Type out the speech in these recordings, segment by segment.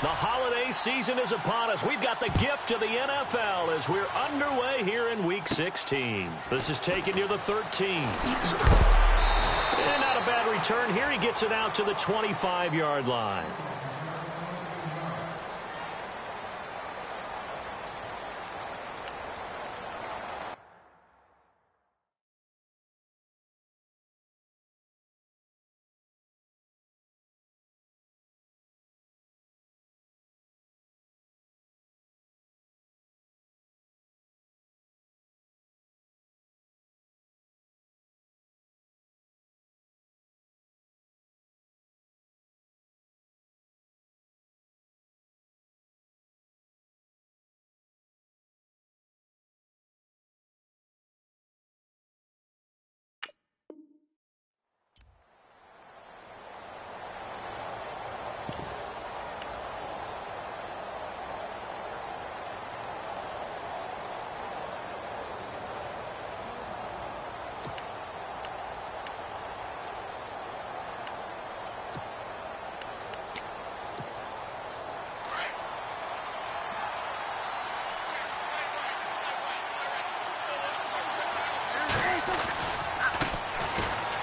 The holiday season is upon us. We've got the gift of the NFL as we're underway here in Week 16. This is taken near the 13. And not a bad return here. He gets it out to the 25-yard line.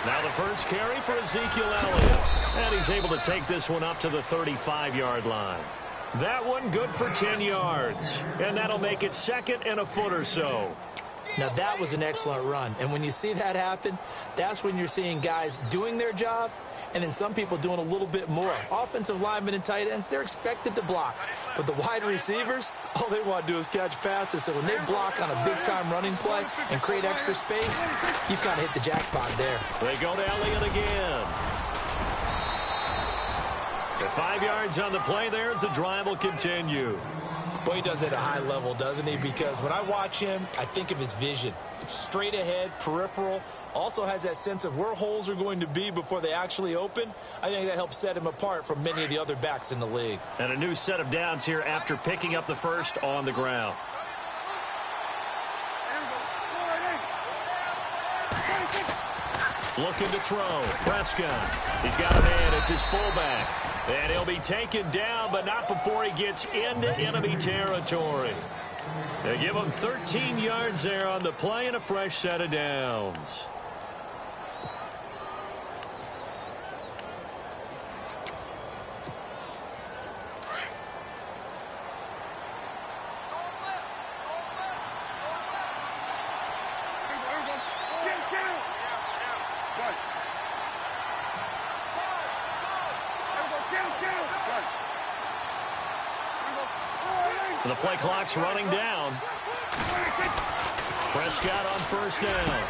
Now the first carry for Ezekiel Elliott. And he's able to take this one up to the 35-yard line. That one good for 10 yards. And that'll make it second and a foot or so. Now that was an excellent run. And when you see that happen, that's when you're seeing guys doing their job and then some people doing a little bit more. Offensive linemen and tight ends, they're expected to block. But the wide receivers, all they want to do is catch passes. So when they block on a big-time running play and create extra space, you've kind of hit the jackpot there. They go to Elliott again. The 5 yards on the play there as the drive will continue. Boy, he does it at a high level, doesn't he? Because when I watch him, I think of his vision. Straight ahead, peripheral. Also has that sense of where holes are going to be before they actually open. I think that helps set him apart from many of the other backs in the league. And a new set of downs here after picking up the first on the ground. Looking to throw. Prescott. He's got a man. It's his fullback. And he'll be taken down, but not before he gets into enemy territory. They give him 13 yards there on the play and a fresh set of downs. The play clock's running down. Prescott on first down.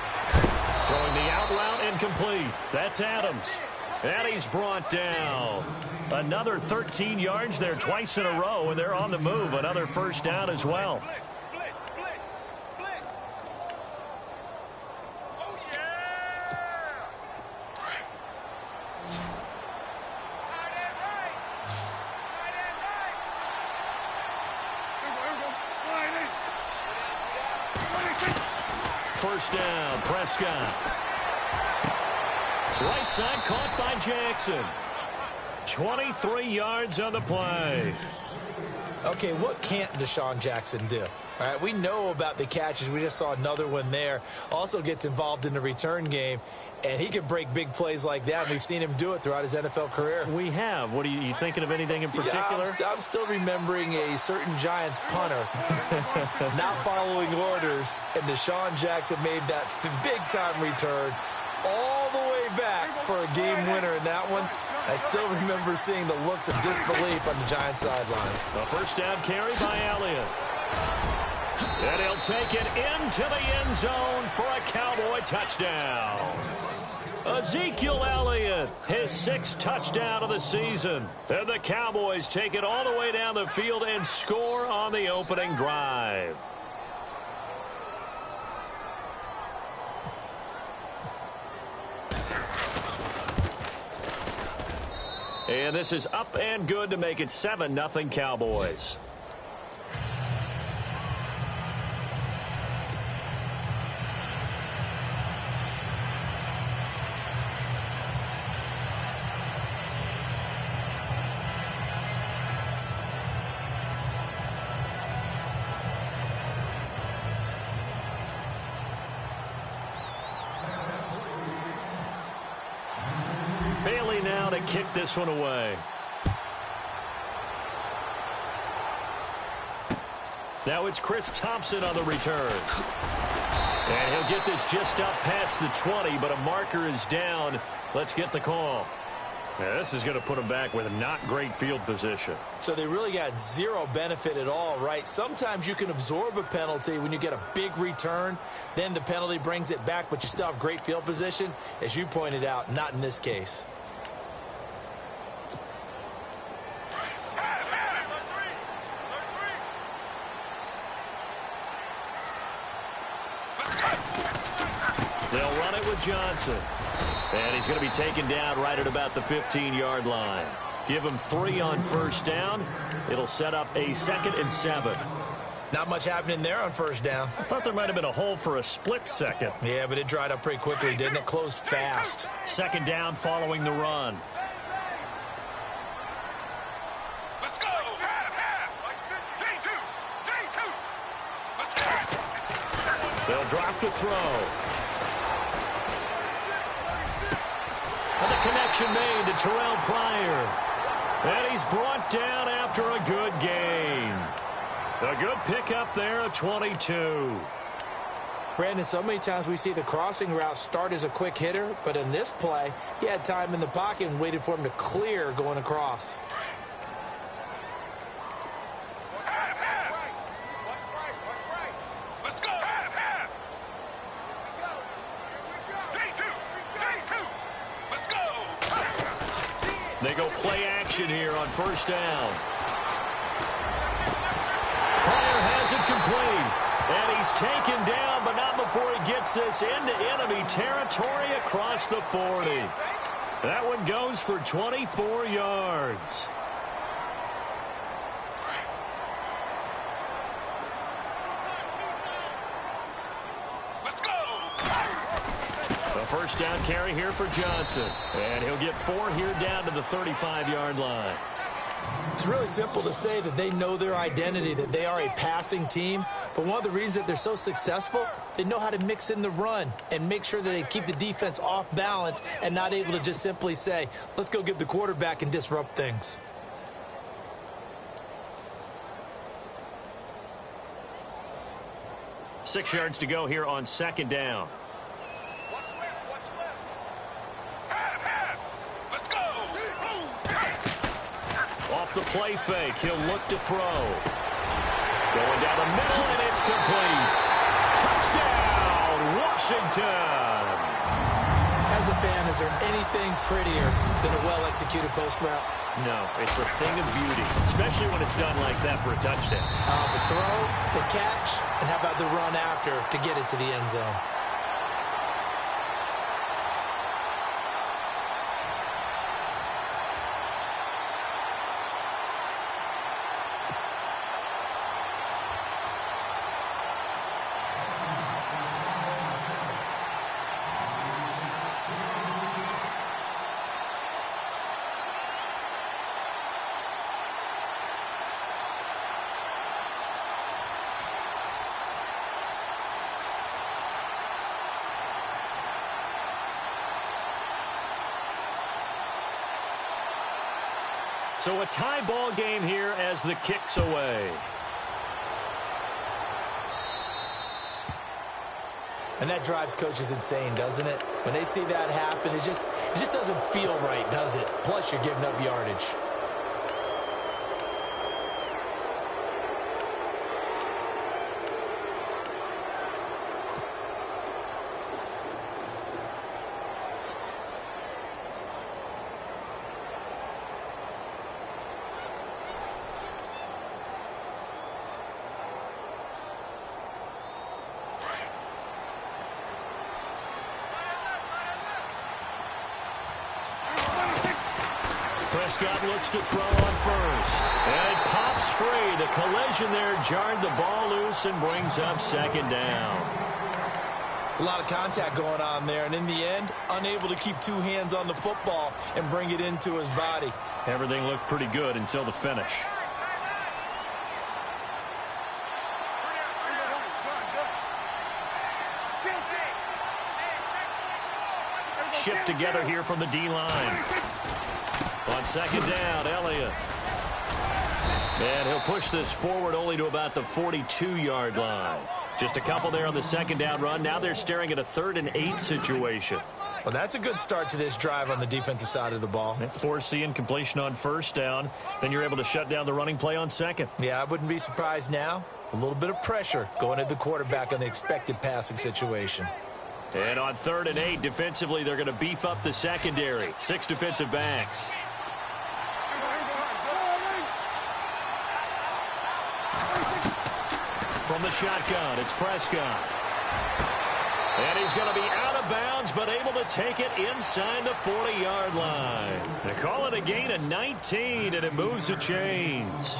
Throwing the out route incomplete. That's Adams. And he's brought down. Another 13 yards there twice in a row, and they're on the move. Another first down as well. First down, Prescott. Right side caught by Jackson. 23 yards on the play. Okay, what can't Deshaun Jackson do? All right, we know about the catches. We just saw another one there. Also gets involved in the return game, and he can break big plays like that. We've seen him do it throughout his NFL career. We have. What are you thinking of anything in particular? Yeah, I'm still remembering a certain Giants punter not following orders, and Deshaun Jackson made that big-time return all the way back for a game winner in that one. I still remember seeing the looks of disbelief on the Giants sideline. A first down carry by Elliott. And he'll take it into the end zone for a Cowboy touchdown. Ezekiel Elliott, his 6th touchdown of the season. And the Cowboys take it all the way down the field and score on the opening drive. And this is up and good to make it 7-0 Cowboys. to kick this one away. Now it's Chris Thompson on the return. And he'll get this just up past the 20, but a marker is down. Let's get the call. Yeah, this is going to put them back with a not great field position. So they really got zero benefit at all, right? Sometimes you can absorb a penalty when you get a big return. Then the penalty brings it back, but you still have great field position. As you pointed out, not in this case. They'll run it with Johnson. And he's going to be taken down right at about the 15-yard line. Give him 3 on first down. It'll set up a 2nd and 7. Not much happening there on first down. I thought there might have been a hole for a split second. Yeah, but it dried up pretty quickly, didn't it? Closed fast. 2nd down following the run. Let's go. Let's go. They'll drop the throw. And the connection made to Terrell Pryor. And he's brought down after a good gain. A good pickup there at 22. Brandon, so many times we see the crossing route start as a quick hitter, but in this play, he had time in the pocket and waited for him to clear going across. They go play action here on first down. Pryor has it complete. And he's taken down, but not before he gets this into enemy territory across the 40. That one goes for 24 yards. First down carry here for Johnson. And he'll get 4 here down to the 35-yard line. It's really simple to say that they know their identity, that they are a passing team. But one of the reasons that they're so successful, they know how to mix in the run and make sure that they keep the defense off balance and not able to just simply say, let's go get the quarterback and disrupt things. Six yards to go here on second down. The play fake. He'll look to throw. Going down the middle, and it's complete. Touchdown, Washington. As a fan, is there anything prettier than a well-executed post route? No, it's a thing of beauty, especially when it's done like that for a touchdown. The throw, the catch, and how about the run after to get it to the end zone? So a tie ball game here as the kick's away. And that drives coaches insane, doesn't it? When they see that happen, it just doesn't feel right, does it? Plus, you're giving up yardage. Prescott looks to throw on first. And it pops free. The collision there jarred the ball loose and brings up second down. It's a lot of contact going on there, and in the end, unable to keep 2 hands on the football and bring it into his body. Everything looked pretty good until the finish. shift together here from the D-line. On second down, Elliott. And he'll push this forward only to about the 42-yard line. Just a couple there on the second down run. Now they're staring at a 3rd and 8 situation. Well, that's a good start to this drive on the defensive side of the ball. Forcing completion on first down. Then you're able to shut down the running play on second. Yeah, I wouldn't be surprised now. A little bit of pressure going at the quarterback on the expected passing situation. And on 3rd and 8, defensively, they're going to beef up the secondary. 6 defensive backs. From the shotgun, it's Prescott. And he's going to be out of bounds, but able to take it inside the 40-yard line. They call it a gain of 19, and it moves the chains.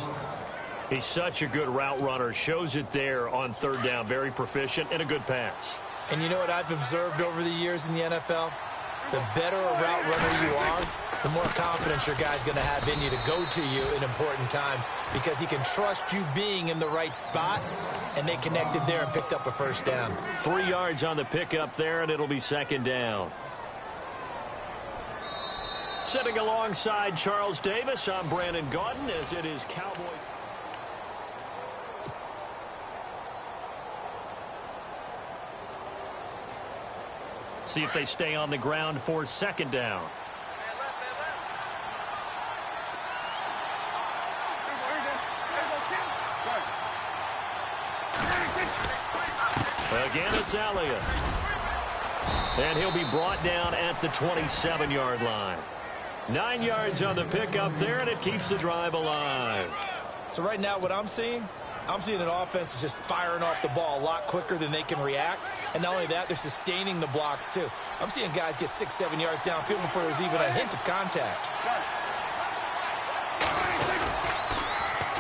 He's such a good route runner. Shows it there on 3rd down. Very proficient and a good pass. And you know what I've observed over the years in the NFL? The better a route runner you are, the more confidence your guy's going to have in you to go to you in important times because he can trust you being in the right spot, and they connected there and picked up a first down. 3 yards on the pickup there, and it'll be second down. Sitting alongside Charles Davis, I'm Brandon Gaudin as it is Cowboy. See if they stay on the ground for second down. Again, it's Elliott. And he'll be brought down at the 27-yard line. 9 yards on the pickup there, and it keeps the drive alive. So right now what I'm seeing an offense is just firing off the ball a lot quicker than they can react. And not only that, they're sustaining the blocks, too. I'm seeing guys get 6-7 yards downfield before there's even a hint of contact.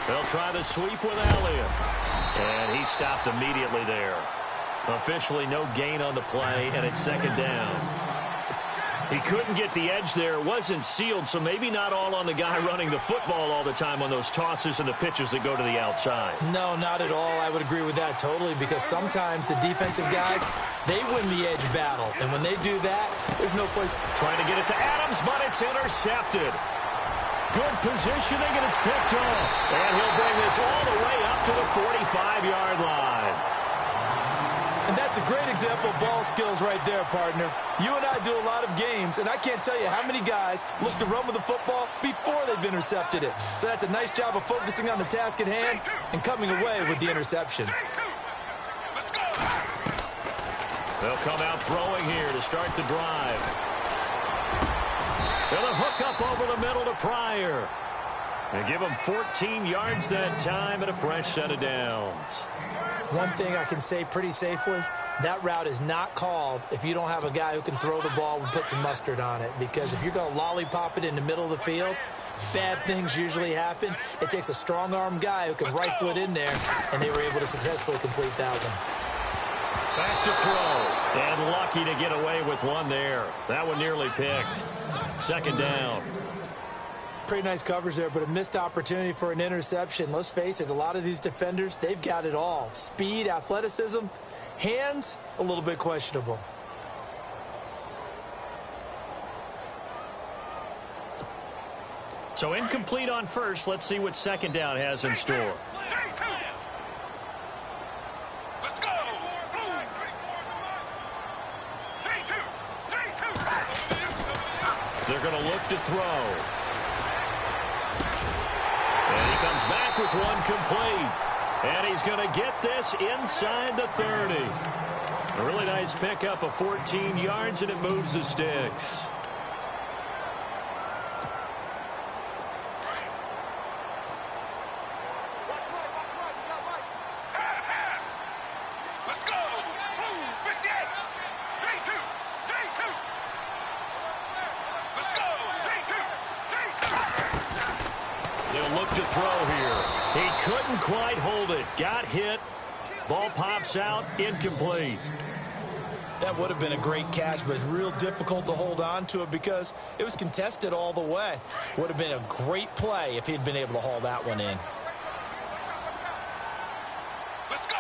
They'll try the sweep with Elliott. And he stopped immediately there. Officially no gain on the play, and it's second down. He couldn't get the edge there. It wasn't sealed, so maybe not all on the guy running the football all the time on those tosses and the pitches that go to the outside. No, not at all. I would agree with that totally because sometimes the defensive guys, they win the edge battle. And when they do that, there's no place. Trying to get it to Adams, but it's intercepted. Good positioning, and it's picked off. And he'll bring this all the way up to the 45-yard line. And that's a great example of ball skills right there, partner. You and I do a lot of games, and I can't tell you how many guys look to run with the football before they've intercepted it. So that's a nice job of focusing on the task at hand and coming away with the interception. They'll come out throwing here to start the drive. They'll hook up over the middle to Pryor. They give him 14 yards that time and a fresh set of downs. One thing I can say pretty safely, that route is not called if you don't have a guy who can throw the ball and put some mustard on it. Because if you're going to lollipop it in the middle of the field, bad things usually happen. It takes a strong-arm guy who can rifle it in there, and they were able to successfully complete that one. Back to throw, and lucky to get away with one there. That one nearly picked. Second down. Pretty nice coverage there, but a missed opportunity for an interception. Let's face it, a lot of these defenders, they've got it all. Speed, athleticism, hands, a little bit questionable. So incomplete on first. Let's see what second down has in store. Let's go. They're going to look to throw. And he comes back with one complete. And he's going to get this inside the 30. A really nice pickup of 14 yards, and it moves the sticks. Let's go. 58. J2. Let's go. They'll look to throw here. He couldn't quite hold it. Got hit. Ball pops out. Incomplete. That would have been a great catch, but it's real difficult to hold on to it because it was contested all the way. Would have been a great play if he'd been able to haul that one in. Let's go.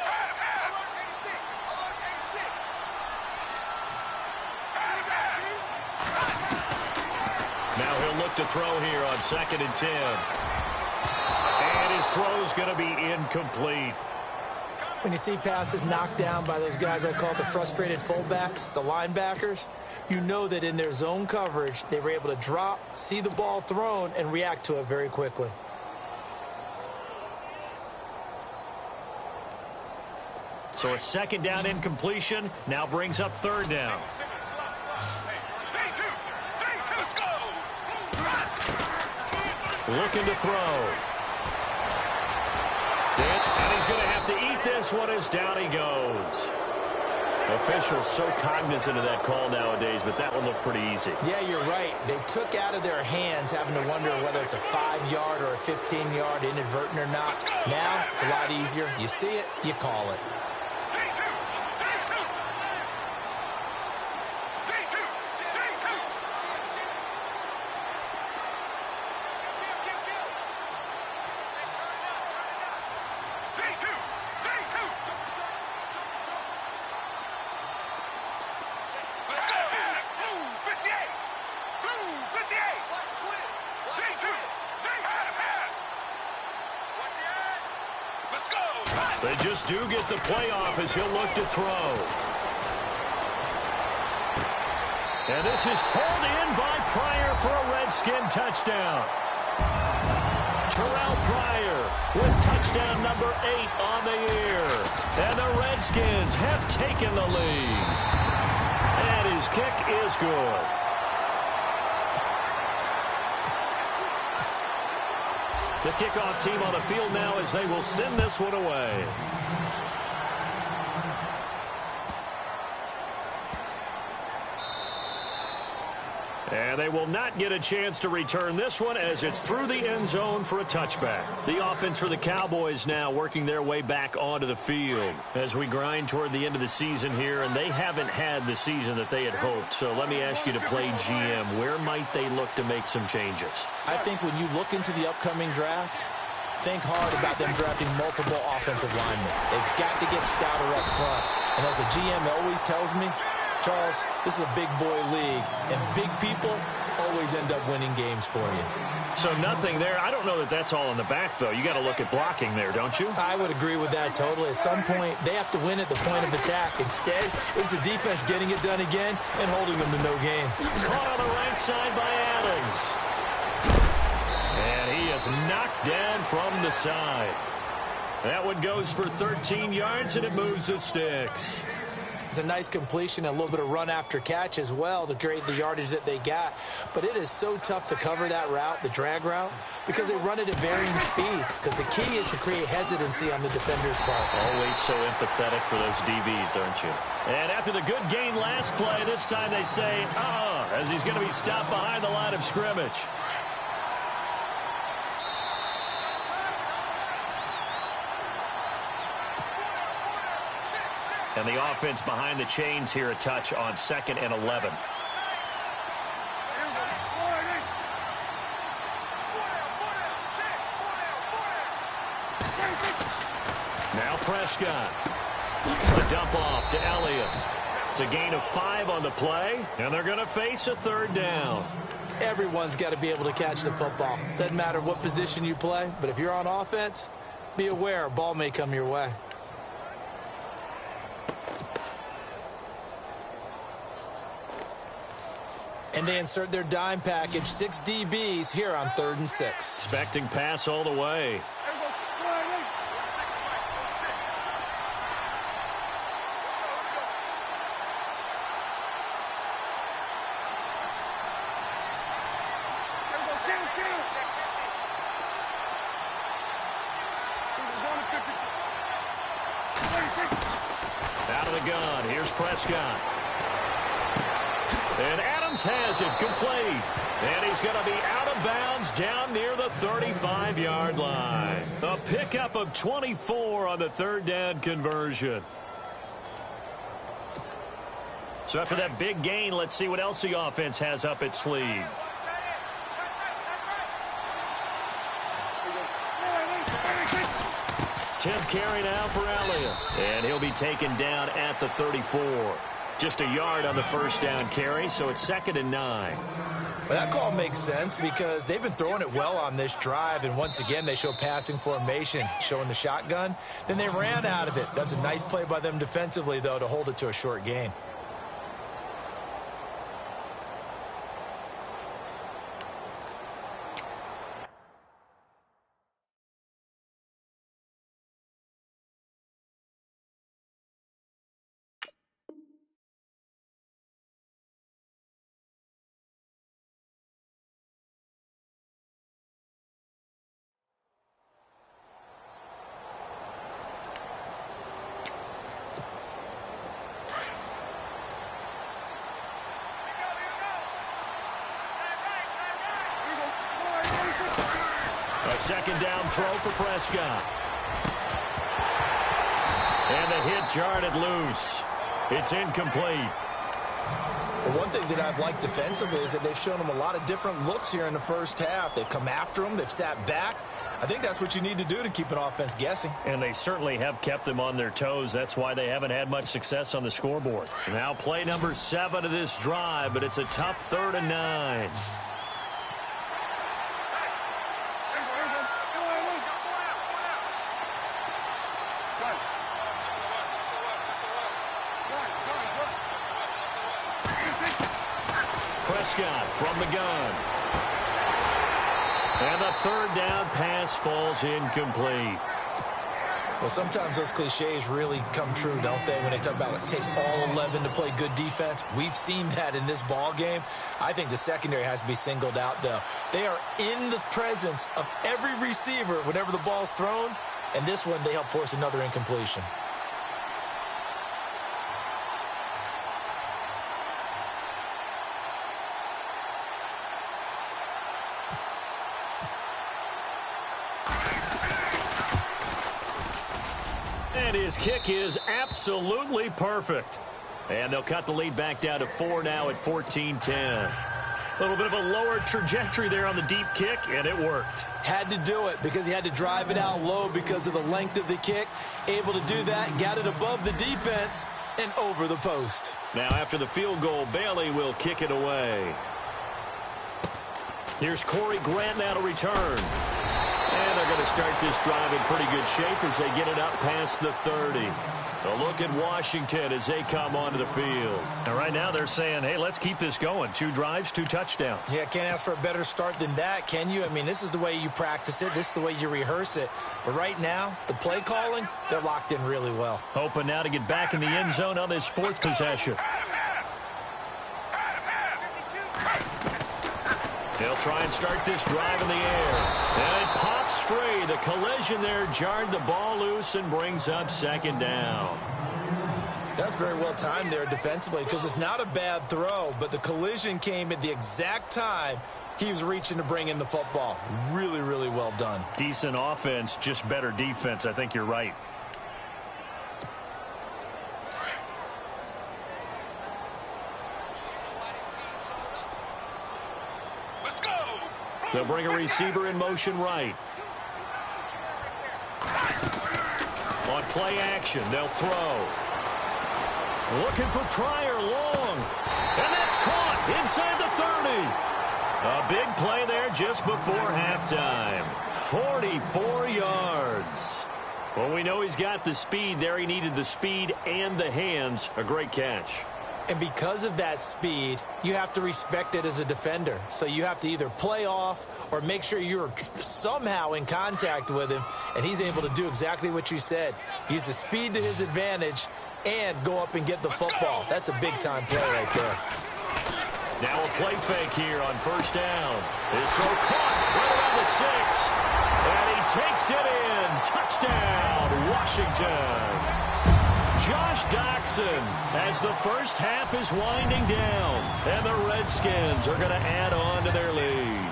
he'll look to throw here on 2nd and 10. And his throw's going to be incomplete. When you see passes knocked down by those guys I call the frustrated fullbacks, the linebackers, you know that in their zone coverage, they were able to drop, see the ball thrown, and react to it very quickly. So a 2nd down incompletion now brings up 3rd down. Looking to throw. And he's going to have to eat this one as down he goes. Officials so cognizant of that call nowadays, but that one looked pretty easy. Yeah, you're right. They took out of their hands having to wonder whether it's a 5-yard or a 15-yard inadvertent or not. Now, it's a lot easier. You see it, you call it. They just do get the playoff as he'll look to throw. And this is hauled in by Pryor for a Redskin touchdown. Terrell Pryor with touchdown number 8 on the year. And the Redskins have taken the lead. And his kick is good. The kickoff team on the field now as they will send this one away. And they will not get a chance to return this one as it's through the end zone for a touchback. The offense for the Cowboys now working their way back onto the field as we grind toward the end of the season here, and they haven't had the season that they had hoped. So let me ask you to play GM. Where might they look to make some changes? I think when you look into the upcoming draft, think hard about them drafting multiple offensive linemen. They've got to get stouter up front. And as a GM always tells me, Charles, this is a big boy league, and big people always end up winning games for you. So nothing there. I don't know that that's all in the back, though. You got to look at blocking there, don't you? I would agree with that totally. At some point, they have to win at the point of attack. Instead, it's the defense getting it done again and holding them to no gain. Caught on the right side by Adams. And he is knocked down from the side. That one goes for 13 yards, and it moves the sticks. It's a nice completion, a little bit of run after catch as well to create the yardage that they got. But it is so tough to cover that route, the drag route, because they run it at varying speeds. Because the key is to create hesitancy on the defender's part. Always so empathetic for those DBs, aren't you? And after the good gain last play, this time they say, as he's going to be stopped behind the line of scrimmage. And the offense behind the chains here a touch on 2nd and 11. Now Prescott. A dump off to Elliott. It's a gain of 5 on the play, and they're going to face a 3rd down. Everyone's got to be able to catch the football. Doesn't matter what position you play, but if you're on offense, be aware a ball may come your way. And they insert their dime package, 6 DBs here on 3rd and 6. Expecting pass all the way. Out of the gun, here's Prescott. And Adams has it complete. And he's going to be out of bounds down near the 35-yard line. A pickup of 24 on the 3rd down conversion. So after that big gain, let's see what else the offense has up its sleeve. Tenth carry now for Elliott. And he'll be taken down at the 34. Just a yard on the first down carry, so it's 2nd and 9. Well, that call makes sense because they've been throwing it well on this drive, and once again, they show passing formation, showing the shotgun. Then they ran out of it. That's a nice play by them defensively, though, to hold it to a short gain. A 2nd down throw for Prescott. And the hit jarred it loose. It's incomplete. Well, one thing that I've liked defensively is that they've shown them a lot of different looks here in the first half. They've come after them. They've sat back. I think that's what you need to do to keep an offense guessing. And they certainly have kept them on their toes. That's why they haven't had much success on the scoreboard. Now play number 7 of this drive, but it's a tough 3rd and 9. Prescott from the gun. And the 3rd down pass falls incomplete. Well, sometimes those cliches really come true, don't they, when they talk about it takes all 11 to play good defense. We've seen that in this ball game. I think the secondary has to be singled out, though. They are in the presence of every receiver whenever the ball's thrown, and this one they help force another incompletion. And his kick is absolutely perfect. And they'll cut the lead back down to 4 now at 14-10. A little bit of a lower trajectory there on the deep kick, and it worked. Had to do it because he had to drive it out low because of the length of the kick. Able to do that, got it above the defense and over the post. Now after the field goal, Bailey will kick it away. Here's Corey Grant now to return. And they're going to start this drive in pretty good shape as they get it up past the 30. A look at Washington as they come onto the field. And right now they're saying, hey, let's keep this going. 2 drives, 2 touchdowns. Yeah, can't ask for a better start than that, can you? I mean, this is the way you practice it. This is the way you rehearse it. But right now, the play calling, they're locked in really well. Hoping now to get back in the end zone on this 4th possession. They'll try and start this drive in the air. And it pops free. The collision there jarred the ball loose and brings up 2nd down. That's very well timed there defensively because it's not a bad throw, but the collision came at the exact time he was reaching to bring in the football. Really, really well done. Decent offense, just better defense. I think you're right. They'll bring a receiver in motion right. On play action, they'll throw. Looking for Pryor long. And that's caught inside the 30. A big play there just before halftime. 44 yards. Well, we know he's got the speed there. He needed the speed and the hands. A great catch. And because of that speed, you have to respect it as a defender. So you have to either play off or make sure you're somehow in contact with him. And he's able to do exactly what you said. Use the speed to his advantage and go up and get the football. That's a big-time play right there. Now a play fake here on 1st down. This throw caught right around the 6. And he takes it in. Touchdown, Washington. Josh Doxson as the first half is winding down. And the Redskins are going to add on to their lead.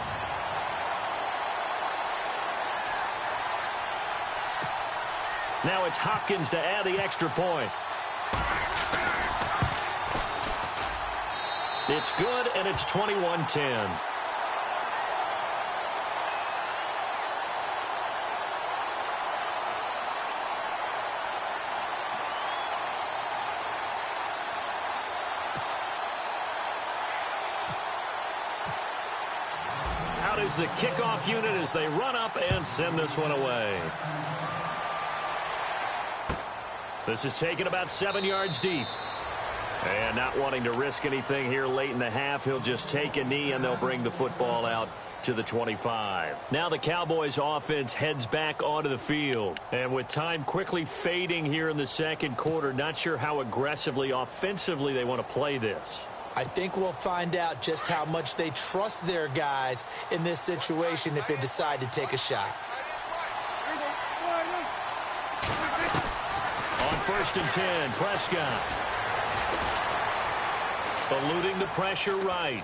Now it's Hopkins to add the extra point. It's good, and it's 21-10. Cowboys, the kickoff unit, as they run up and send this one away. This is taken about 7 yards deep. And not wanting to risk anything here late in the half, he'll just take a knee, and they'll bring the football out to the 25. Now the Cowboys offense heads back onto the field. And with time quickly fading here in the second quarter, not sure how aggressively offensively they want to play this. I think we'll find out just how much they trust their guys in this situation if they decide to take a shot. On 1st and 10, Prescott. Eluding the pressure right.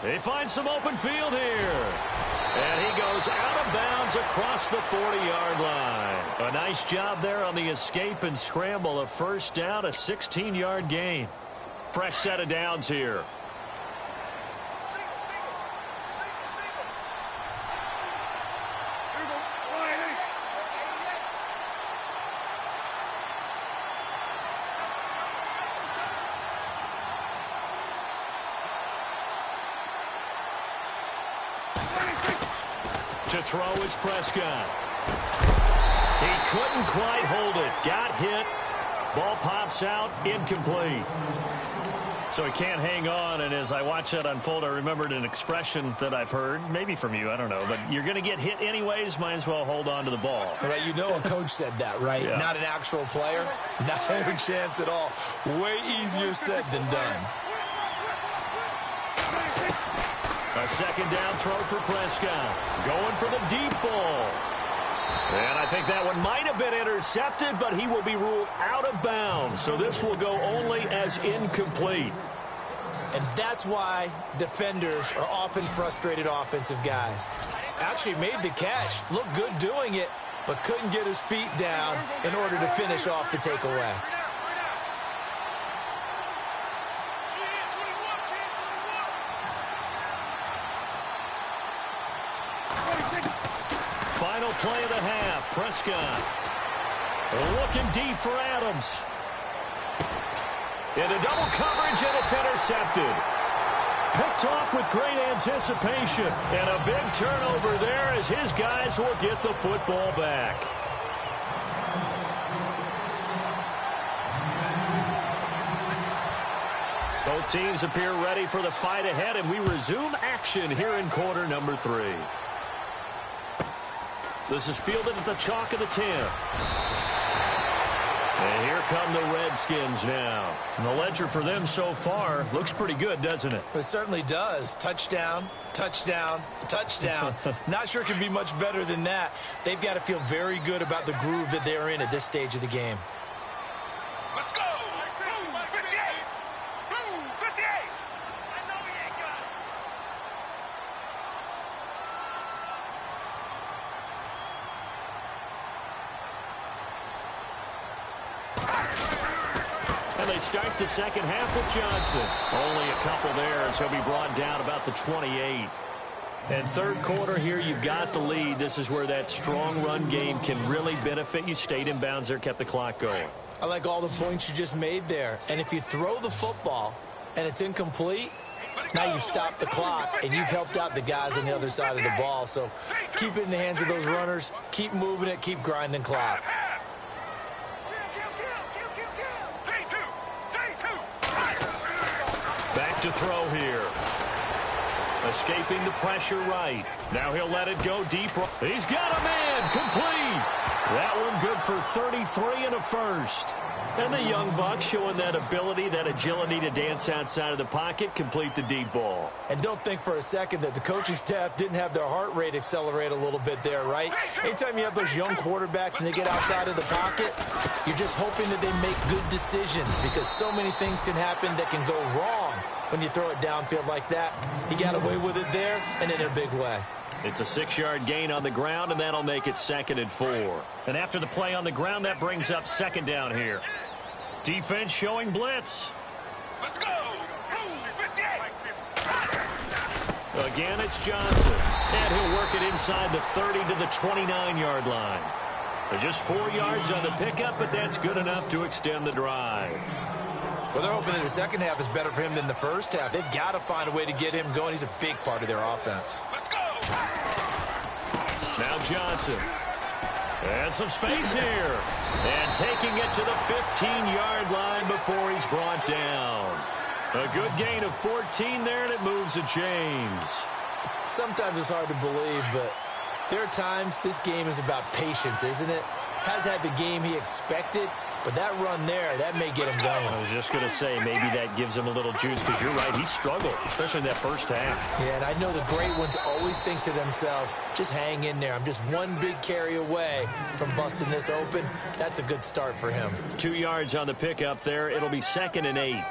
They find some open field here. And he goes out of bounds across the 40-yard line. A nice job there on the escape and scramble. A first down, a 16-yard gain. Fresh set of downs here. To throw is Prescott. He couldn't quite hold it. Got hit. Ball pops out. Incomplete. So he can't hang on, and as I watch that unfold, I remembered an expression that I've heard, maybe from you, I don't know, but you're going to get hit anyways, might as well hold on to the ball. Right, you know a coach said that, right? Yeah. Not an actual player. Not a chance at all. Way easier said than done. A second down throw for Prescott. Going for the deep ball. And I think that one might have been intercepted, but he will be ruled out of bounds. So this will go only as incomplete. And that's why defenders are often frustrated offensive guys. Actually made the catch, looked good doing it, but couldn't get his feet down in order to finish off the takeaway. Final play of the half. Prescott looking deep for Adams. Into double coverage, and it's intercepted. Picked off with great anticipation. And a big turnover there as his guys will get the football back. Both teams appear ready for the fight ahead, and we resume action here in quarter number 3. This is fielded at the chalk of the 10. And here come the Redskins now. And the ledger for them so far looks pretty good, doesn't it? It certainly does. Touchdown, touchdown, touchdown. Not sure it can be much better than that. They've got to feel very good about the groove that they're in at this stage of the game. Let's go! Blue 58! Blue 58! I know he ain't got it. And they start the second half with Johnson. Only a couple there as he'll be brought down about the 28. And third quarter here, you've got the lead. This is where that strong run game can really benefit you. Stayed in bounds there, kept the clock going. I like all the points you just made there. And if you throw the football and it's incomplete, now you stop the clock and you've helped out the guys on the other side of the ball. So keep it in the hands of those runners. Keep moving it. Keep grinding clock. Back to throw here. Escaping the pressure right. Now he'll let it go deep. He's got a man. Complete. That one good for 33 and a first. And the young buck showing that ability, that agility to dance outside of the pocket, complete the deep ball. And don't think for a second that the coaching staff didn't have their heart rate accelerate a little bit there, right? Anytime you have those young quarterbacks and they get outside of the pocket, you're just hoping that they make good decisions because so many things can happen that can go wrong when you throw it downfield like that. He got away with it there and in a big way. It's a 6-yard gain on the ground, and that'll make it 2nd and 4. And after the play on the ground, that brings up second down here. Defense showing blitz. Let's go! Blue 58! Again, it's Johnson. And he'll work it inside the 30 to the 29-yard line. Just 4 yards on the pickup, but that's good enough to extend the drive. Well, they're hoping that the second half is better for him than the first half. They've got to find a way to get him going. He's a big part of their offense. Let's go! Now Johnson. And some space here. And taking it to the 15-yard line before he's brought down. A good gain of 14 there, and it moves the chains. Sometimes it's hard to believe, but there are times this game is about patience, isn't it? Has had the game he expected, but that run there, that may get him going. I was just going to say, maybe that gives him a little juice, because you're right, he struggled, especially in that first half. Yeah, and I know the great ones always think to themselves, just hang in there. I'm just one big carry away from busting this open. That's a good start for him. 2 yards on the pickup there. It'll be 2nd and 8.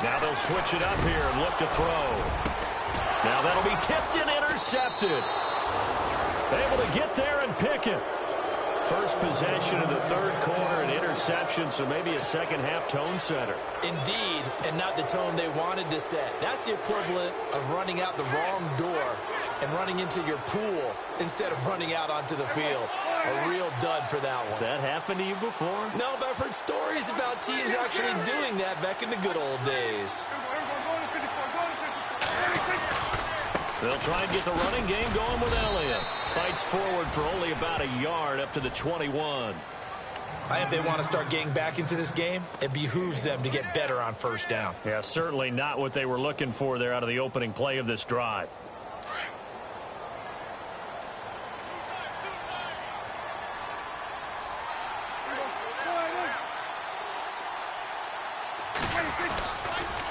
Now they'll switch it up here and look to throw. Now that'll be tipped and intercepted. Able to get there and pick it. First possession of the third quarter, an interception, so maybe a second-half tone setter. Indeed, and not the tone they wanted to set. That's the equivalent of running out the wrong door and running into your pool instead of running out onto the field. A real dud for that one. Has that happened to you before? No, but I've heard stories about teams actually doing that back in the good old days. They'll try and get the running game going with Elliott. Fights forward for only about a yard up to the 21. I think they want to start getting back into this game. It behooves them to get better on first down. Yeah, certainly not what they were looking for there out of the opening play of this drive.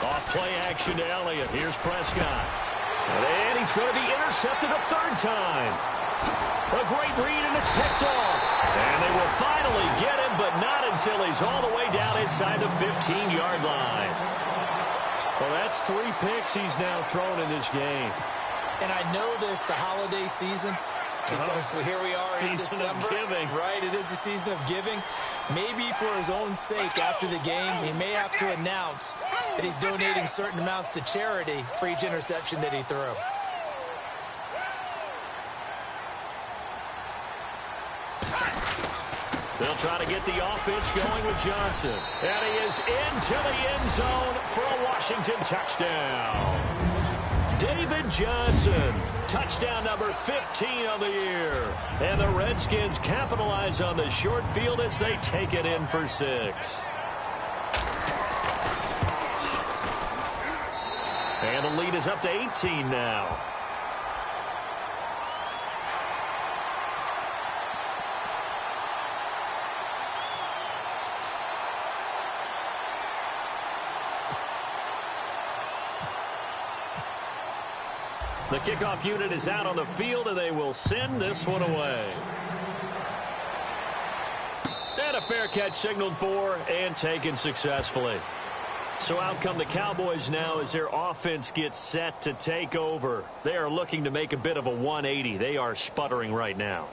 Off play action to Elliott. Here's Prescott. And he's going to be intercepted a third time. A great read, and it's picked off. And they will finally get him, but not until he's all the way down inside the 15-yard line. Well, that's 3 picks he's now thrown in this game. And I know this, the holiday season, because here we are in December. Season of giving. Right, it is the season of giving. Maybe for his own sake after the game, he may have to announce that he's donating certain amounts to charity for each interception that he threw. They'll try to get the offense going with Johnson. And he is into the end zone for a Washington touchdown. David Johnson, touchdown number 15 of the year. And the Redskins capitalize on the short field as they take it in for 6. And the lead is up to 18 now. The kickoff unit is out on the field, and they will send this one away. And a fair catch signaled for and taken successfully. So out come the Cowboys now as their offense gets set to take over. They are looking to make a bit of a 180. They are sputtering right now.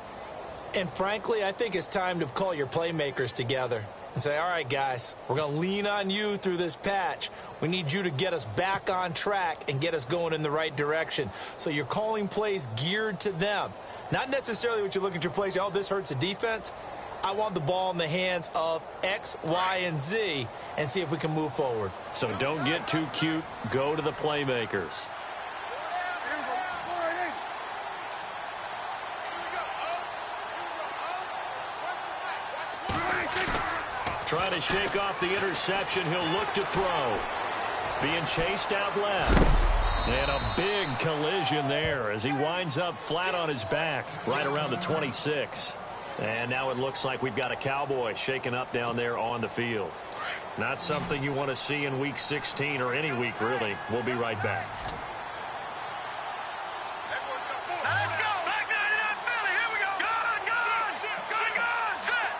And frankly, I think it's time to call your playmakers together and say, all right, guys, we're going to lean on you through this patch. We need you to get us back on track and get us going in the right direction. So you're calling plays geared to them. Not necessarily what you look at your plays, oh, this hurts the defense. I want the ball in the hands of X, Y, and Z and see if we can move forward. So don't get too cute. Go to the playmakers. Trying to shake off the interception. He'll look to throw. Being chased out left. And a big collision there as he winds up flat on his back right around the 26. And now it looks like we've got a Cowboy shaken up down there on the field. Not something you want to see in Week 16 or any week, really. We'll be right back. Let's go. Back 99 Philly. Here we go. Gun. Set.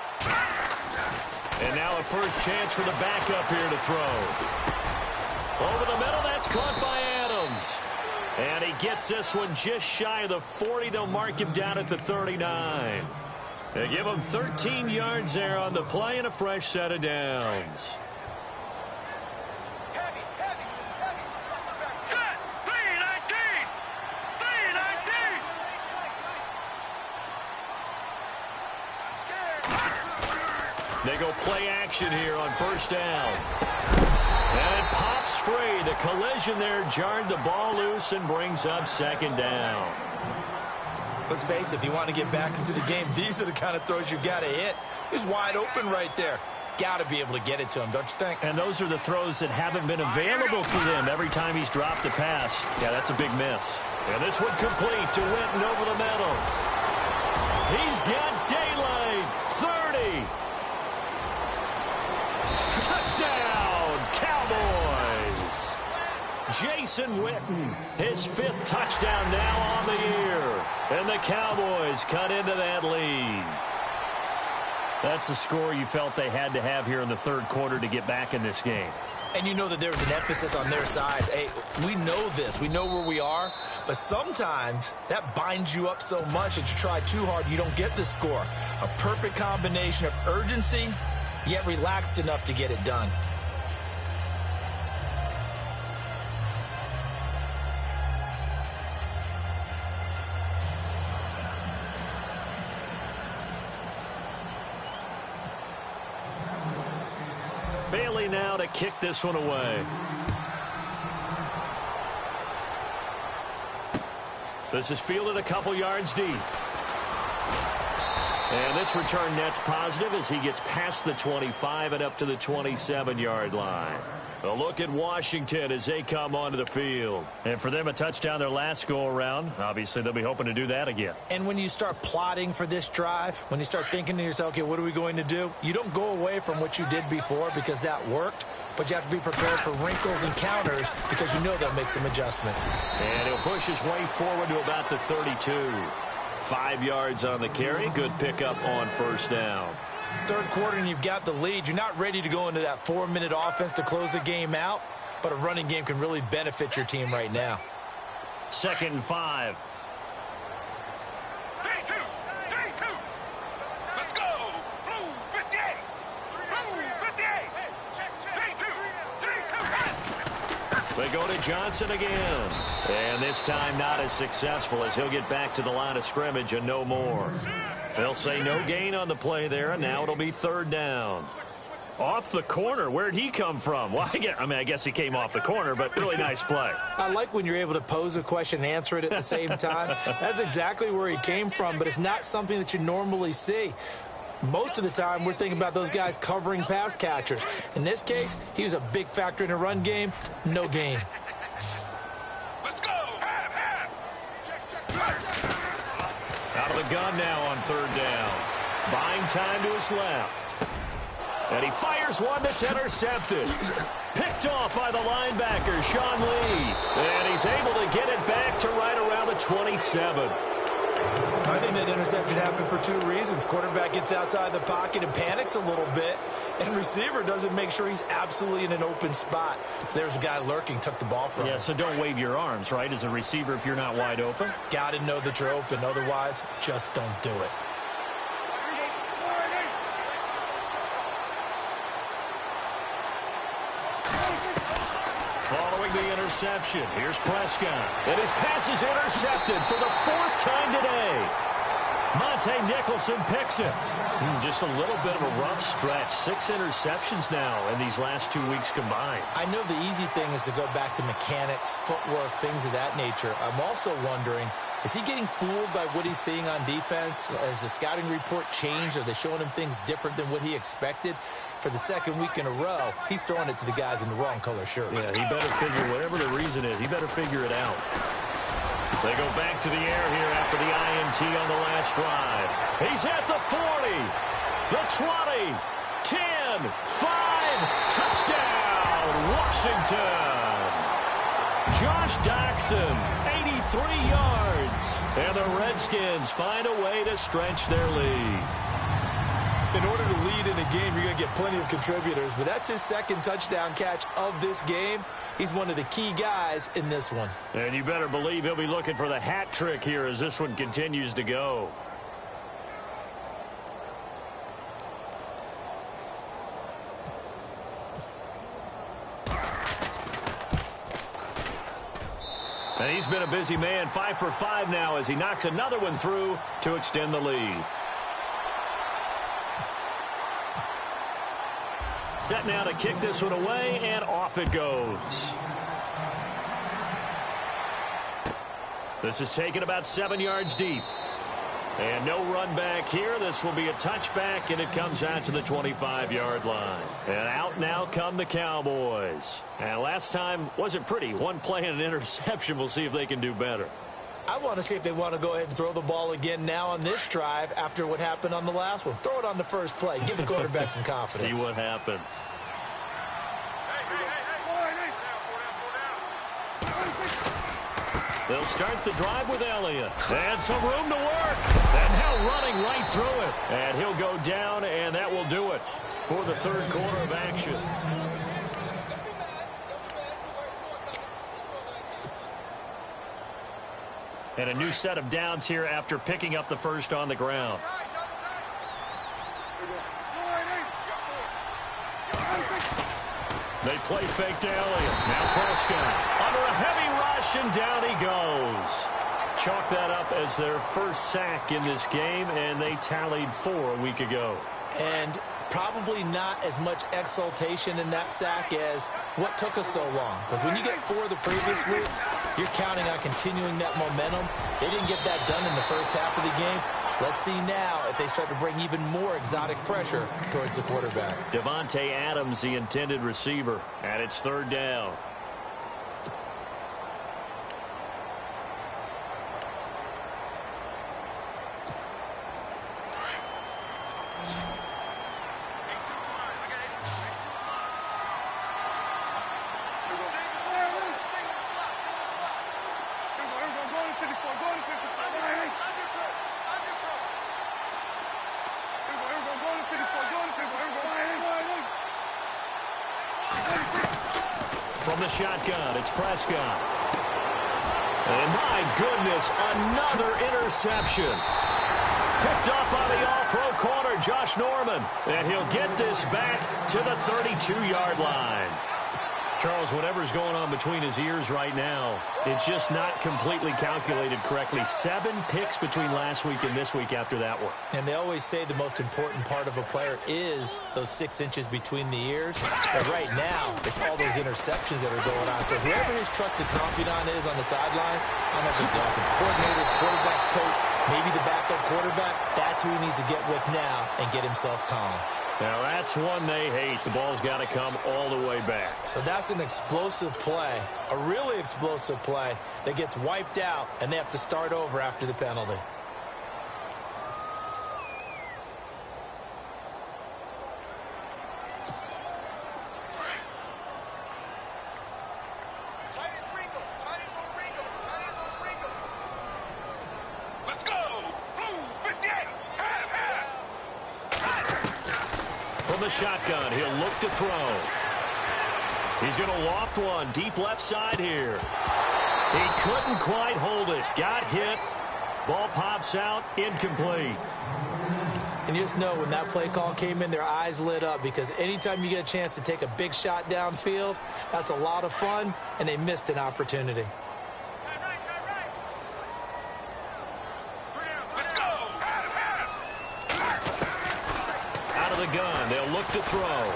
And now a first chance for the backup here to throw. Over the middle, that's caught by Adams. And he gets this one just shy of the 40. They'll mark him down at the 39. They give him 13 yards there on the play and a fresh set of downs. Set. 3-19. They go play action here on first down. And it pops free. The collision there jarred the ball loose and brings up second down. Let's face it, if you want to get back into the game, these are the kind of throws you got to hit. He's wide open right there. Got to be able to get it to him, don't you think? And those are the throws that haven't been available to them every time he's dropped a pass. Yeah, that's a big miss. And this one complete to Winton over the middle. He's got daylight. 30. Touchdown, Cowboys. Jason Witten, his 5th touchdown now on the year. And the Cowboys cut into that lead. That's the score you felt they had to have here in the third quarter to get back in this game. And you know that there's an emphasis on their side. Hey, we know this. We know where we are. But sometimes that binds you up so much that you try too hard, you don't get the score. A perfect combination of urgency, yet relaxed enough to get it done. Bailey now to kick this one away. This is fielded a couple yards deep. And this return net's positive as he gets past the 25 and up to the 27-yard line. A look at Washington as they come onto the field. And for them, a touchdown their last go-around. Obviously, they'll be hoping to do that again. And when you start plotting for this drive, when you start thinking to yourself, okay, what are we going to do? You don't go away from what you did before because that worked. But you have to be prepared for wrinkles and counters because you know they'll make some adjustments. And he'll push his way forward to about the 32. 5 yards on the carry. Good pickup on first down. Third quarter and you've got the lead. You're not ready to go into that 4-minute offense to close the game out. But a running game can really benefit your team right now. 2nd and 5. 3-2. Let's go. Blue 58. Blue 58. 3-2. They go to Johnson again. And this time not as successful as he'll get back to the line of scrimmage and no more. They'll say no gain on the play there, and now it'll be 3rd down. Off the corner. Where'd he come from? Well, I guess he came off the corner, but really nice play. I like when you're able to pose a question and answer it at the same time. That's exactly where he came from, but it's not something that you normally see. Most of the time, we're thinking about those guys covering pass catchers. In this case, he was a big factor in the run game. No gain. Let's go. Out of the gun now on 3rd down. Buying time to his left. And he fires one that's intercepted. Picked off by the linebacker, Sean Lee. And he's able to get it back to right around the 27. I think that interception happened for 2 reasons. Quarterback gets outside the pocket and panics a little bit. And receiver doesn't make sure he's absolutely in an open spot. So there's a guy lurking, took the ball from him. Yeah, so don't wave your arms, right, as a receiver if you're not wide open. Got to know that you're open. Otherwise, just don't do it. Following the interception, here's Prescott. And his pass is intercepted for the 4th time today. Monte Nicholson picks it. Just a little bit of a rough stretch. 6 interceptions now in these last 2 weeks combined. I know the easy thing is to go back to mechanics, footwork, things of that nature. I'm also wondering, is he getting fooled by what he's seeing on defense? Has the scouting report changed? Are they showing him things different than what he expected? For the 2nd week in a row, he's throwing it to the guys in the wrong color shirts. Yeah, he better figure, whatever the reason is, he better figure it out. They go back to the air here after the INT on the last drive. He's at the 40, the 20, 10, 5, touchdown, Washington. Josh Doxson, 83 yards. And the Redskins find a way to stretch their lead. In order to lead in a game, you're going to get plenty of contributors, but that's his 2nd touchdown catch of this game. He's one of the key guys in this one. And you better believe he'll be looking for the hat trick here as this one continues to go. And he's been a busy man, 5 for 5 now as he knocks another one through to extend the lead. Set now to kick this one away, and off it goes. This is taken about 7 yards deep. And no run back here. This will be a touchback, and it comes out to the 25-yard line. And out now come the Cowboys. And last time wasn't pretty. One play and an interception. We'll see if they can do better. I want to see if they want to go ahead and throw the ball again now on this drive after what happened on the last one. Throw it on the first play. Give the quarterback some confidence. See what happens. They'll start the drive with Elliott. And some room to work. And now running right through it. And he'll go down, and that will do it for the third quarter of action. And a new set of downs here after picking up the first on the ground. They play fake to Elliott. Now Prescott under a heavy rush, and down he goes. Chalk that up as their first sack in this game, and they tallied 4 a week ago. And probably not as much exultation in that sack as what took us so long. Because when you get 4 the previous week, you're counting on continuing that momentum. They didn't get that done in the first half of the game. Let's see now if they start to bring even more exotic pressure towards the quarterback. Devontae Adams, the intended receiver, and it's third down. From the shotgun, it's Prescott. And my goodness, another interception. Picked up by the all-pro corner, Josh Norman. And he'll get this back to the 32-yard line. Charles, whatever's going on between his ears right now, it's just not completely calculated correctly. 7 picks between last week and this week after that one. And they always say the most important part of a player is those 6 inches between the ears. But right now, it's all those interceptions that are going on. So whoever his trusted confidant is on the sidelines, I don't know if it's the offense coordinator, quarterback's coach, maybe the backup quarterback, that's who he needs to get with now and get himself calm. Now, that's one they hate. The ball's got to come all the way back. So that's an explosive play, a really explosive play that gets wiped out, and they have to start over after the penalty. Let's go! Blue 58! From the shotgun, he'll look to throw. He's going to loft one deep left side here. He couldn't quite hold it. Got hit. Ball pops out. Incomplete. And you just know when that play call came in, their eyes lit up, because anytime you get a chance to take a big shot downfield, that's a lot of fun, and they missed an opportunity. Let's go! Out of the gun, they'll look to throw.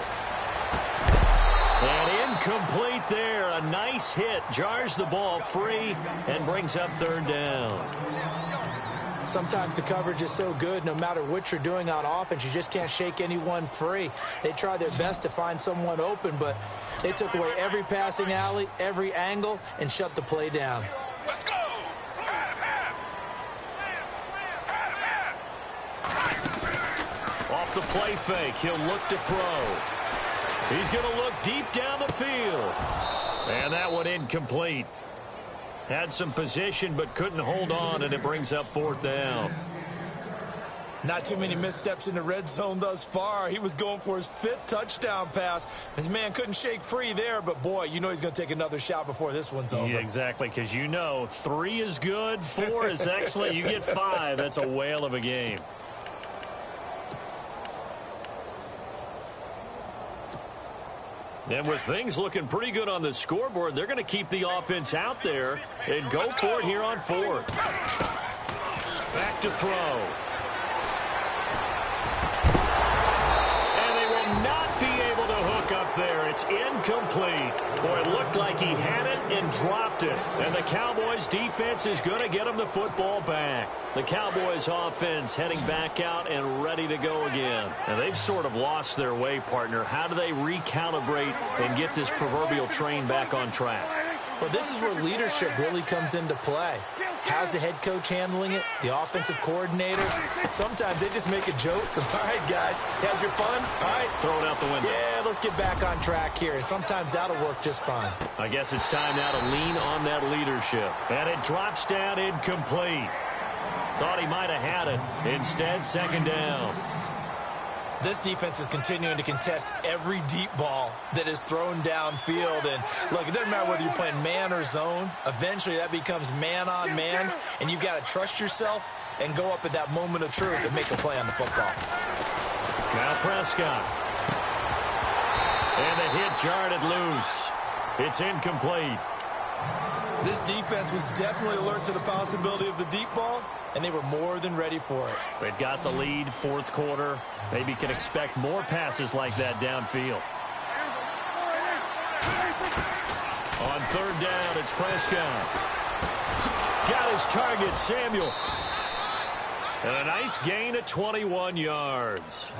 And incomplete there. A nice hit. Jars the ball free and brings up third down. Sometimes the coverage is so good, no matter what you're doing on offense, you just can't shake anyone free. They try their best to find someone open, but they took away every passing alley, every angle, and shut the play down. Let's go! Off the play fake, he'll look to throw. He's going to look deep down the field. And that one incomplete. Had some position but couldn't hold on, and it brings up fourth down. Not too many missteps in the red zone thus far. He was going for his 5th touchdown pass. His man couldn't shake free there, but boy, you know he's going to take another shot before this one's over. Yeah, exactly, because you know 3 is good, 4 is excellent. You get 5, that's a whale of a game. And with things looking pretty good on the scoreboard, they're going to keep the offense out there and go for it here on 4th. Back to throw. And they will not be able to hook there. It's incomplete. Boy, it looked like he had it and dropped it. And the Cowboys defense is going to get him the football back. The Cowboys offense heading back out and ready to go again. And they've sort of lost their way, partner. How do they recalibrate and get this proverbial train back on track? Well, this is where leadership really comes into play. How's the head coach handling it? The offensive coordinator? Sometimes they just make a joke. All right, guys, had your fun? All right. Throw it out the window. Yeah, let's get back on track here. And sometimes that'll work just fine. I guess it's time now to lean on that leadership. And it drops down incomplete. Thought he might have had it. Instead, second down. This defense is continuing to contest every deep ball that is thrown downfield. And, look, it doesn't matter whether you're playing man or zone. Eventually, that becomes man-on-man, and you've got to trust yourself and go up at that moment of truth and make a play on the football. Now Prescott. And the hit jarred it loose. It's incomplete. This defense was definitely alert to the possibility of the deep ball, and they were more than ready for it. They've got the lead, fourth quarter. Maybe can expect more passes like that downfield. On third down, it's Prescott. Got his target, Samuel. And a nice gain of 21 yards.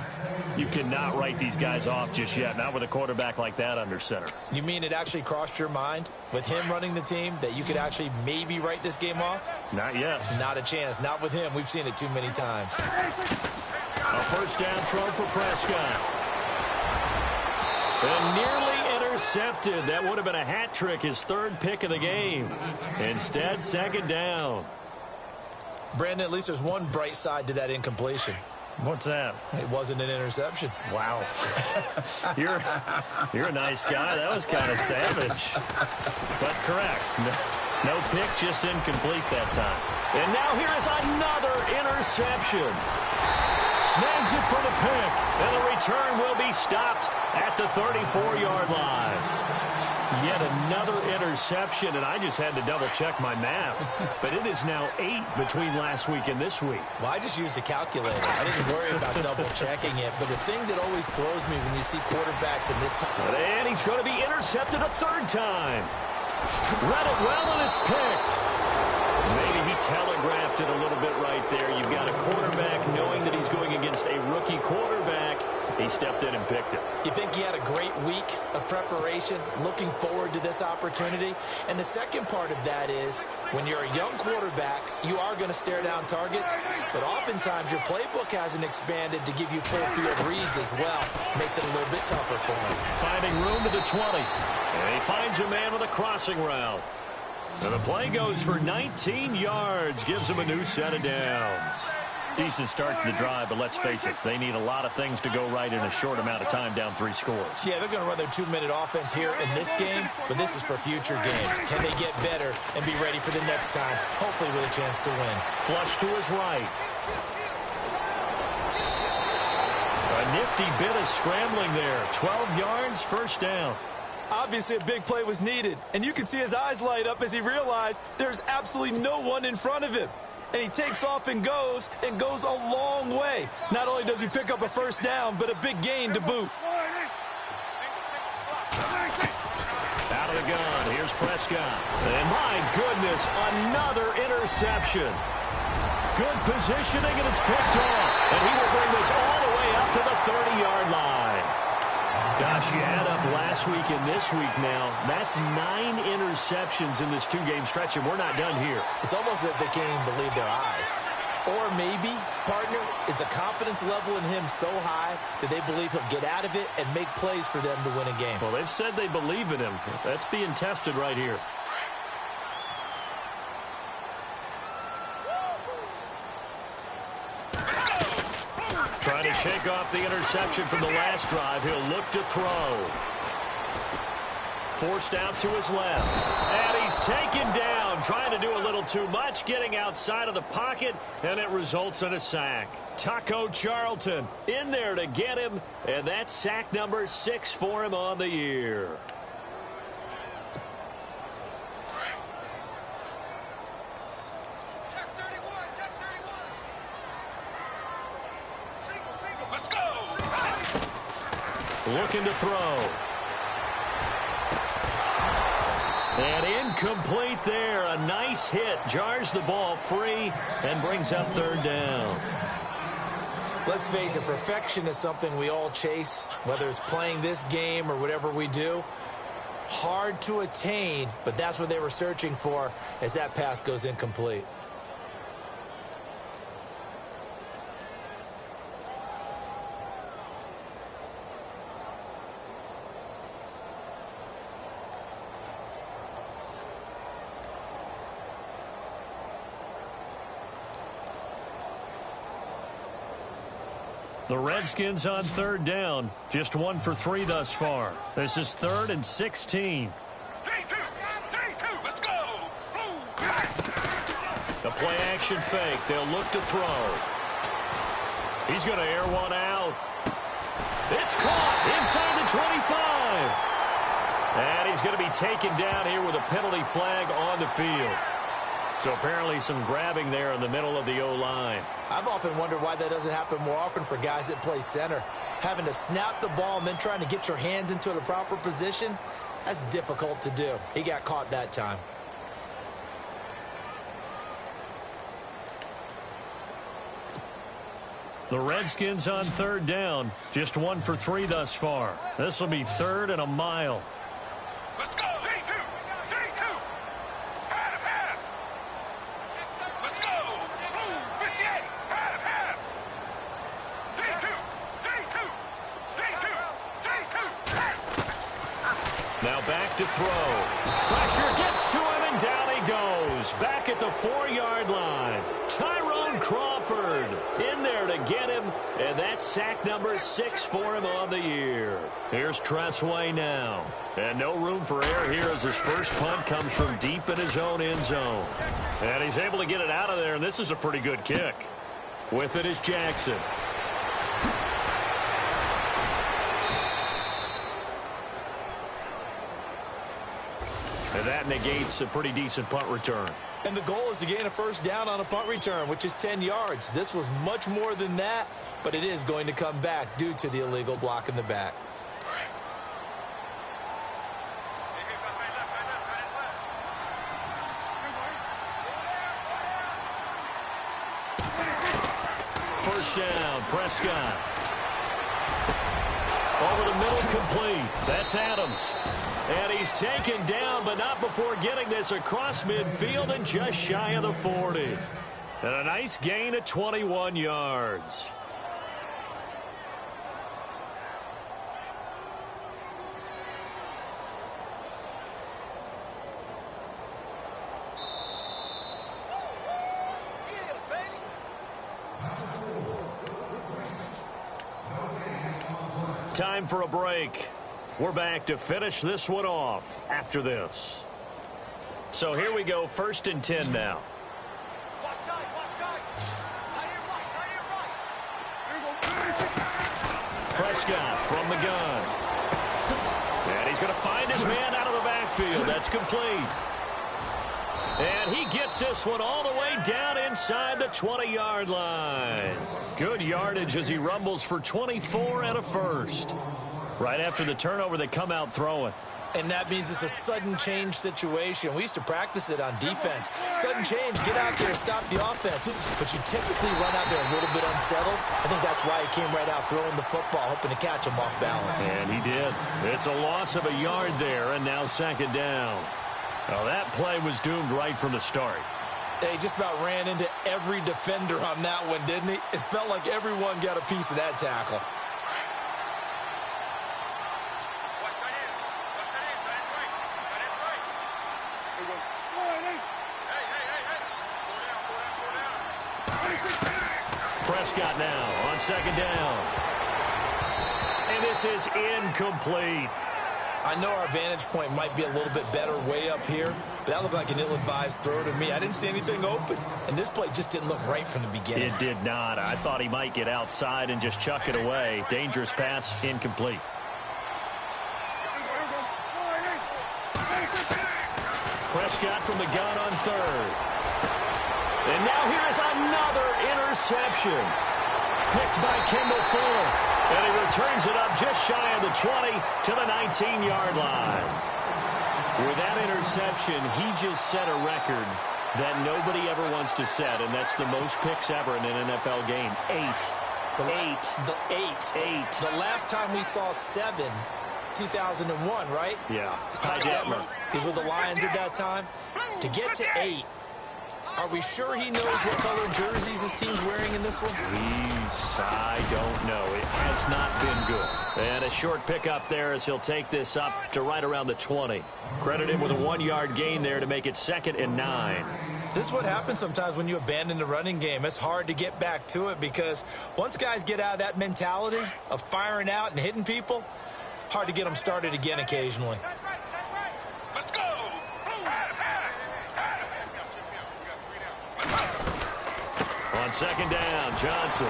You cannot write these guys off just yet, not with a quarterback like that under center. You mean it actually crossed your mind with him running the team that you could actually maybe write this game off? Not yet. Not a chance. Not with him. We've seen it too many times. A first down throw for Prescott. And nearly intercepted. That would have been a hat trick, his third pick of the game. Instead, second down. Brandon, at least there's one bright side to that incompletion. What's that? It wasn't an interception. Wow. You're a nice guy. That was kind of savage. But correct. No pick, just incomplete that time. And now here is another interception. Snags it for the pick. And the return will be stopped at the 34-yard line. Yet another interception, and I just had to double-check my math. But it is now 8 between last week and this week. Well, I just used a calculator. I didn't worry about double-checking it. But the thing that always throws me when you see quarterbacks in this time... And he's going to be intercepted a third time. Read it well, and it's picked. Maybe he telegraphed it a little bit right there. You've got a quarterback knowing that he's going against a rookie quarterback. He stepped in and picked it. You think he had a great week of preparation, looking forward to this opportunity? And the second part of that is, when you're a young quarterback, you are going to stare down targets, but oftentimes your playbook hasn't expanded to give you full field reads as well. Makes it a little bit tougher for him. Finding room to the 20. And he finds a man with a crossing route. And the play goes for 19 yards, gives him a new set of downs. Decent start to the drive, but let's face it, they need a lot of things to go right in a short amount of time, down 3 scores. Yeah, they're going to run their 2-minute offense here in this game, but this is for future games. Can they get better and be ready for the next time, hopefully with a chance to win? Flush to his right. A nifty bit of scrambling there. 12 yards, first down. Obviously, a big play was needed, and you can see his eyes light up as he realized there's absolutely no one in front of him. And he takes off and goes a long way. Not only does he pick up a first down, but a big gain to boot. Out of the gun, here's Prescott. And my goodness, another interception. Good positioning, and it's picked off. And he will bring this all the way up to the 30-yard line. Gosh, you add up last week and this week now, that's 9 interceptions in this 2-game stretch, and we're not done here. It's almost as if they can't even believe their eyes. Or maybe, partner, is the confidence level in him so high that they believe he'll get out of it and make plays for them to win a game. Well, they've said they believe in him. That's being tested right here. Trying to shake off the interception from the last drive. He'll look to throw. Forced out to his left. And he's taken down. Trying to do a little too much. Getting outside of the pocket. And it results in a sack. Taco Charlton in there to get him. And that's sack number 6 for him on the year. Looking to throw. And incomplete there. A nice hit. Jars the ball free and brings up third down. Let's face it, perfection is something we all chase, whether it's playing this game or whatever we do. Hard to attain, but that's what they were searching for as that pass goes incomplete. The Redskins on third down. Just 1 for 3 thus far. This is 3rd and 16. 3-2. Let's go. The play action fake. They'll look to throw. He's going to air one out. It's caught inside the 25. And he's going to be taken down here with a penalty flag on the field. So apparently some grabbing there in the middle of the O-line. I've often wondered why that doesn't happen more often for guys that play center. Having to snap the ball and then trying to get your hands into the proper position, that's difficult to do. He got caught that time. The Redskins on third down. Just 1 for 3 thus far. This will be 3rd and a mile. Let's go. 3-2. Half. Let's go. 58. Half. 3-2. Now back to throw. Pressure gets to him, and down he goes. Back at the 4-yard line. Tyrone Crawford in there to get him, and that's sack number 6 for him on the year. Here's Tressway now. And no room for error here as his first punt comes from deep in his own end zone. And he's able to get it out of there, and this is a pretty good kick. With it is Jackson. And that negates a pretty decent punt return. And the goal is to gain a first down on a punt return, which is 10 yards. This was much more than that, but it is going to come back due to the illegal block in the back. First down, Prescott. Over the middle, complete. That's Adams. And he's taken down, but not before getting this across midfield and just shy of the 40. And a nice gain of 21 yards. Time for a break. We're back to finish this one off after this. So here we go, 1st and 10 now. Prescott from the gun. And he's going to find his man out of the backfield. That's complete. And he gets this one all the way down inside the 20-yard line. Good yardage as he rumbles for 24 and a first. Right after the turnover, they come out throwing. And that means it's a sudden change situation. We used to practice it on defense. Sudden change, get out there, stop the offense. But you typically run out there a little bit unsettled. I think that's why he came right out throwing the football, hoping to catch him off balance. And he did. It's a loss of a yard there, and now 2nd down. Well, that play was doomed right from the start. They just about ran into every defender on that one, didn't he? It felt like everyone got a piece of that tackle. Prescott now on 2nd down. And this is incomplete. I know our vantage point might be a little bit better way up here, but that looked like an ill-advised throw to me. I didn't see anything open, and this play just didn't look right from the beginning. It did not. I thought he might get outside and just chuck it away. Dangerous pass, incomplete. Prescott from the gun on 3rd. And now here is another interception. Picked by Kendall Fuller. And he returns it up just shy of the 20 to the 19-yard line. With that interception, he just set a record that nobody ever wants to set, and that's the most picks ever in an NFL game. 8. The last time we saw 7, 2001, right? Yeah. Ty Detmer. He was with the Lions at that time. To get to 8, are we sure he knows what color jerseys his team's wearing in this one? I don't know. It has not been good. And a short pickup there as he'll take this up to right around the 20. Credit him with a 1-yard gain there to make it 2nd and 9. This is what happens sometimes when you abandon the running game. It's hard to get back to it because once guys get out of that mentality of firing out and hitting people, hard to get them started again occasionally. Let's go. On 2nd down, Johnson.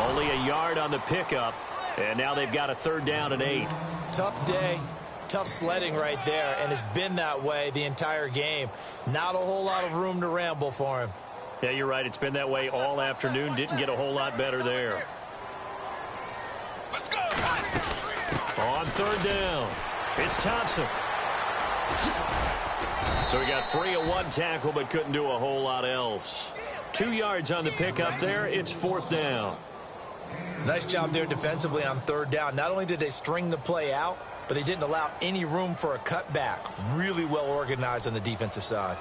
Only a yard on the pickup, and now they've got a 3rd down and 8. Tough day, tough sledding right there, and it's been that way the entire game. Not a whole lot of room to ramble for him. Yeah, you're right. It's been that way all afternoon. Didn't get a whole lot better there. Let's go. On 3rd down, it's Thompson. So he got free of 1 tackle, but couldn't do a whole lot else. 2 yards on the pickup there. It's 4th down. Nice job there defensively on 3rd down. Not only did they string the play out, but they didn't allow any room for a cutback. Really well organized on the defensive side.